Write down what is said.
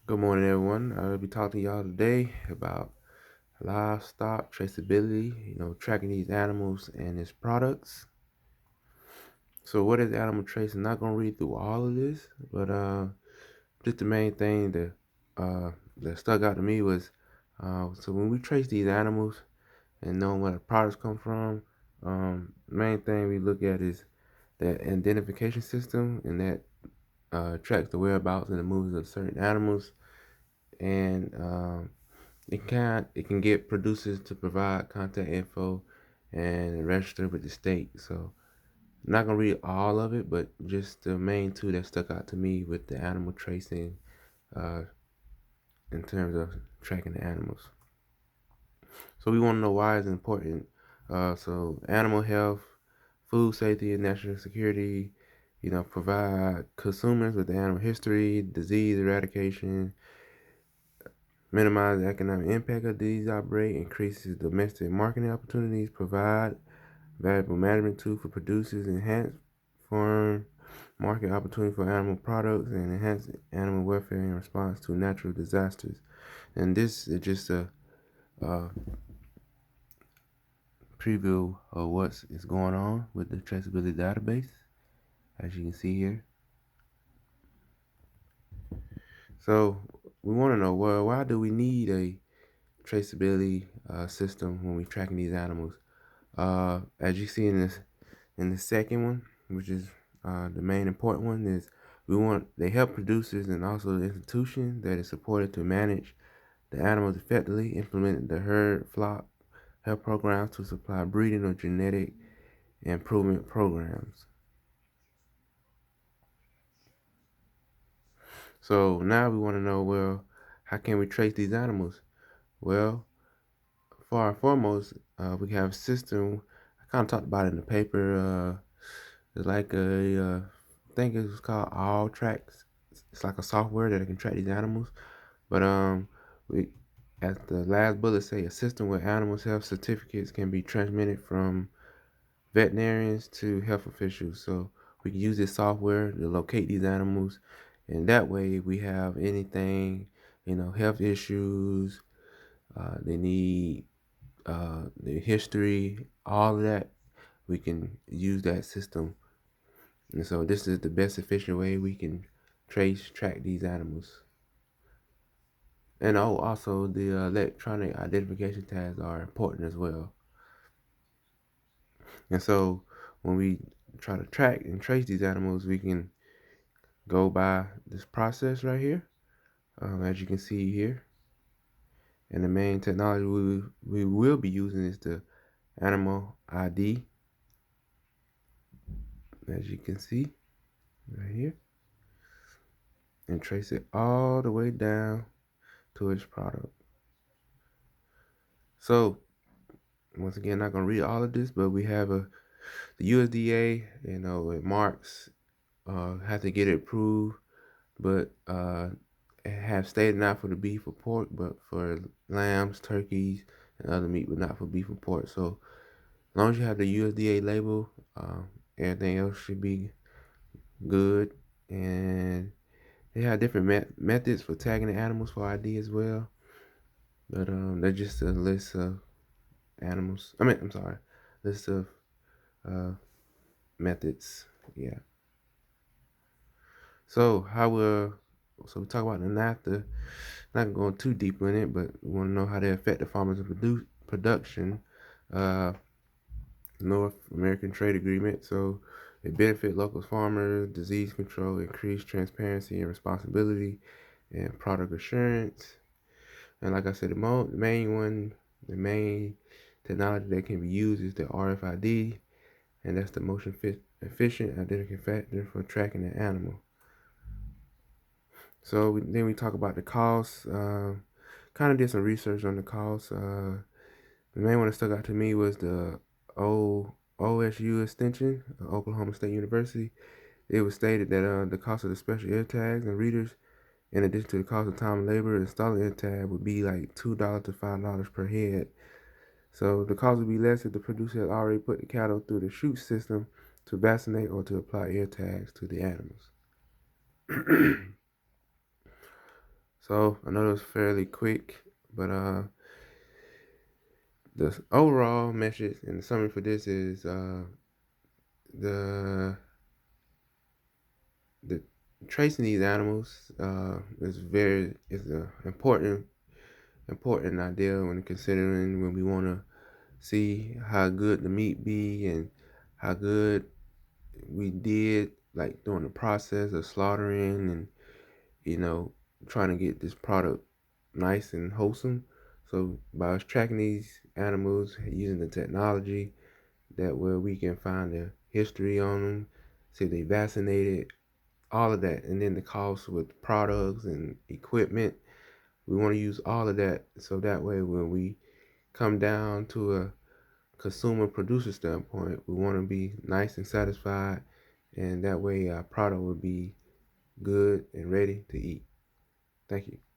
Good morning, everyone. I'll be talking to y'all today about livestock traceability, tracking these animals and its products. So what is animal trace? I'm not going to read through all of this, but just the main thing that stuck out to me was, so when we trace these animals and knowing where the products come from, main thing we look at is that identification system, and that tracks the whereabouts and the movements of certain animals. And it can get producers to provide contact info and register with the state. So I'm not gonna read all of it, but just the main two that stuck out to me with the animal tracing, uh, in terms of tracking the animals. So we want to know why it's important. So animal health, food safety, and national security. Provide consumers with the animal history, disease eradication, minimize the economic impact of these outbreaks, increases domestic marketing opportunities, provide valuable management tool for producers, enhance farm market opportunity for animal products, and enhance animal welfare in response to natural disasters. And this is just a preview of what is going on with the traceability database, as you can see here. So we want to know, well, why do we need a traceability system when we're tracking these animals? As you see in the second one, which is the main important one, is they help producers and also the institution that is supported to manage the animals effectively, implement the herd flock health programs to supply breeding or genetic improvement programs. So now we want to know, well, how can we trace these animals? Well, for our foremost, we have a system. I kind of talked about it in the paper. It's like I think it was called All Tracks. It's like a software that can track these animals. But we at the last bullet say a system where animals' health certificates can be transmitted from veterinarians to health officials. So we can use this software to locate these animals, and that way we have anything, health issues, they need their history, all of that. We can use that system, and so this is the best efficient way we can track these animals. And also the electronic identification tags are important as well. And so when we try to track and trace these animals, we can go by this process right here, as you can see here. And the main technology we will be using is the animal ID, as you can see right here, and trace it all the way down to its product. So once again, not gonna read all of this, but we have the USDA. It marks have to get it approved, but have stated not for the beef or pork, but for lambs, turkeys, and other meat, but not for beef or pork. So as long as you have the USDA label, everything else should be good. And they have different methods for tagging the animals for ID as well. But they're just a list of animals. I'm sorry, list of uh, methods. Yeah. So so we talk about the NAFTA. Not going too deep in it, but we want to know how they affect the farmers and production. Uh, North American Trade Agreement. So it benefit local farmers, disease control, increased transparency and responsibility, and product assurance. And like I said, the main technology that can be used is the RFID, and that's the motion efficient identification factor for tracking the animal. So then we talk about the costs. Kind of did some research on the costs. The main one that stuck out to me was the OSU extension, Oklahoma State University. It was stated that the cost of the special ear tags and readers, in addition to the cost of time and labor installing ear tag, would be like $2 to $5 per head. So the cost would be less if the producer had already put the cattle through the chute system to vaccinate or to apply ear tags to the animals. So I know it was fairly quick, but the overall message and the summary for this is the the tracing these animals is a important idea when considering when we want to see how good the meat be and how good we did like during the process of slaughtering and you know trying to get this product nice and wholesome. So by us tracking these animals using the technology that where we can find the history on them, see if they vaccinated, all of that, and then the cost with products and equipment. We want to use all of that so that way when we come down to a consumer producer standpoint, we want to be nice and satisfied, and that way our product will be good and ready to eat. Thank you.